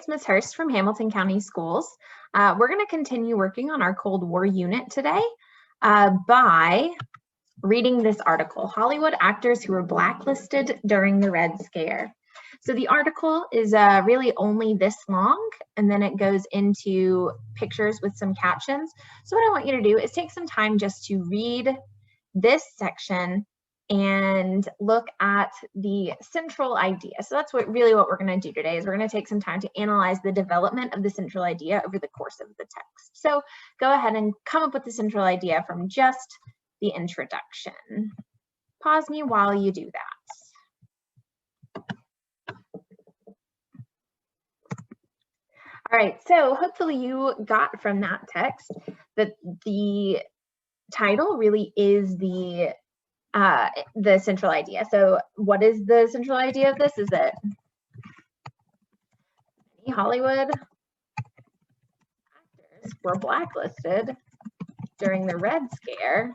it's Ms. Hurst from Hamilton County Schools. We're going to continue working on our Cold War unit today by reading this article, Hollywood Actors Who Were Blacklisted During the Red Scare. So the article is really only this long, and then it goes into pictures with some captions. So what I want you to do is take some time just to read this section and look at the central idea. So that's really what we're going to do today, is we're going to take some time to analyze the development of the central idea over the course of the text. So go ahead and come up with the central idea from just the introduction. Pause me while you do that. All right, so hopefully you got from that text that the title really is the central idea. So what is the central idea of this? Is that many Hollywood actors were blacklisted during the Red Scare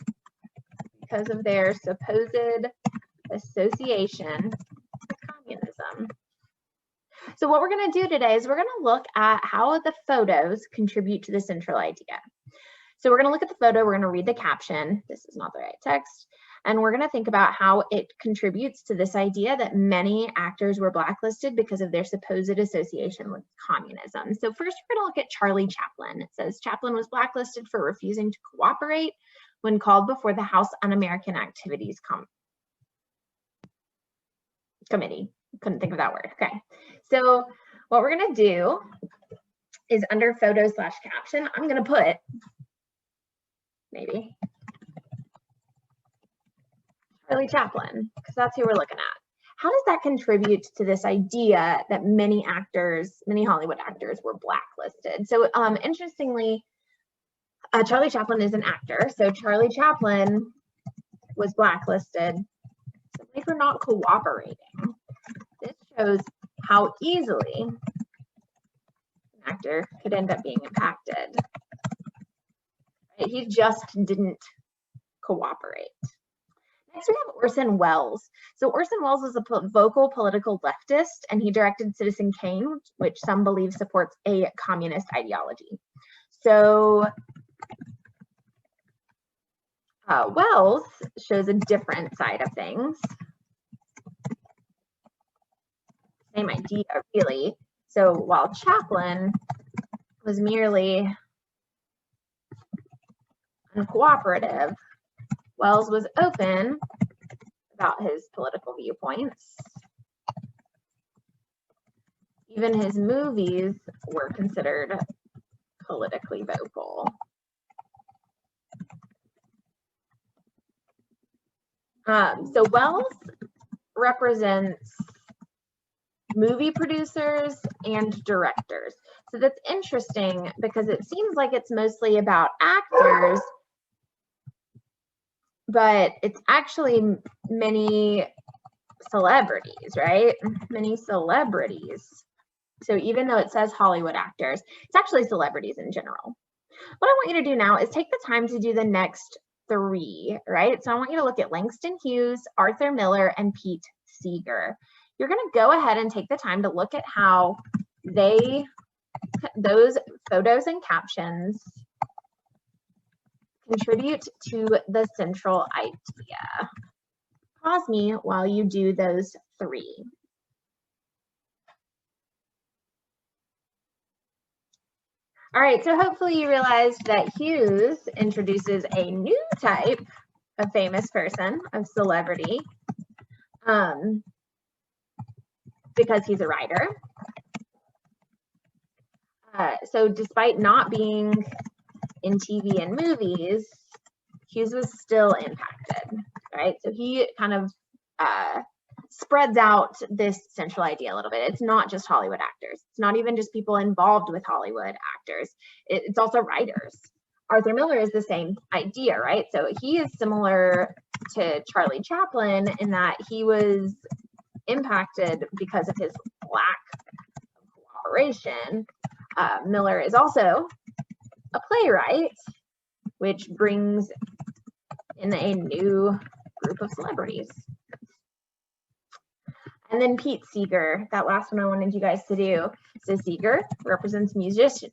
because of their supposed association with communism. So what we're going to do today is we're going to look at how the photos contribute to the central idea. So we're going to look at the photo, we're going to read the caption. This is not the right text. And we're going to think about how it contributes to this idea that many actors were blacklisted because of their supposed association with communism. So first, we're going to look at Charlie Chaplin. It says Chaplin was blacklisted for refusing to cooperate when called before the House Un-American Activities Committee. Couldn't think of that word. Okay. So what we're going to do is under photo/caption, I'm going to put maybe Charlie Chaplin, because that's who we're looking at. How does that contribute to this idea that many Hollywood actors were blacklisted? So interestingly, Charlie Chaplin is an actor. So Charlie Chaplin was blacklisted simply for not cooperating. This shows how easily an actor could end up being impacted. He just didn't cooperate. Next, we have Orson Welles. So Orson Welles was a vocal political leftist, and he directed Citizen Kane, which some believe supports a communist ideology. So Welles shows a different side of things. Same idea, really. So while Chaplin was merely uncooperative, Welles was open about his political viewpoints. Even his movies were considered politically vocal. So Welles represents movie producers and directors. So that's interesting because it seems like it's mostly about actors, but it's actually many celebrities, right? Many celebrities. So even though it says Hollywood actors, it's actually celebrities in general. What I want you to do now is take the time to do the next three, right? So I want you to look at Langston Hughes, Arthur Miller, and Pete Seeger. You're going to go ahead and take the time to look at how those photos and captions contribute to the central idea. Pause me while you do those three. All right, so hopefully you realized that Hughes introduces a new type of famous person, of celebrity, because he's a writer. So despite not being in TV and movies, Hughes was still impacted, right? So he kind of spreads out this central idea a little bit. It's not just Hollywood actors. It's not even just people involved with Hollywood actors. It's also writers. Arthur Miller is the same idea, right? So he is similar to Charlie Chaplin in that he was impacted because of his lack of cooperation. Miller is also a playwright, which brings in a new group of celebrities. And then Pete Seeger, that last one I wanted you guys to do. So Seeger represents musicians.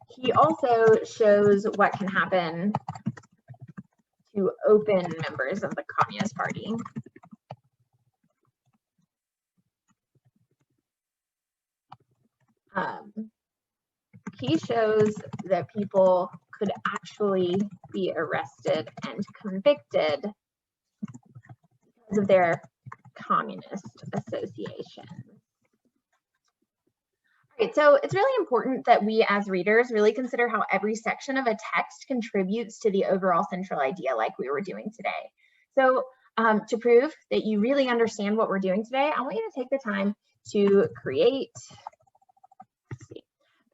He also shows what can happen to open members of the Communist Party. He shows that people could actually be arrested and convicted because of their communist association. All right, so it's really important that we as readers really consider how every section of a text contributes to the overall central idea like we were doing today. So to prove that you really understand what we're doing today, I want you to take the time to create,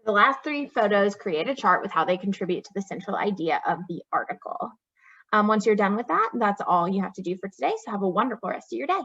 the last 3 photos, create a chart with how they contribute to the central idea of the article. Once you're done with that, that's all you have to do for today. So have a wonderful rest of your day.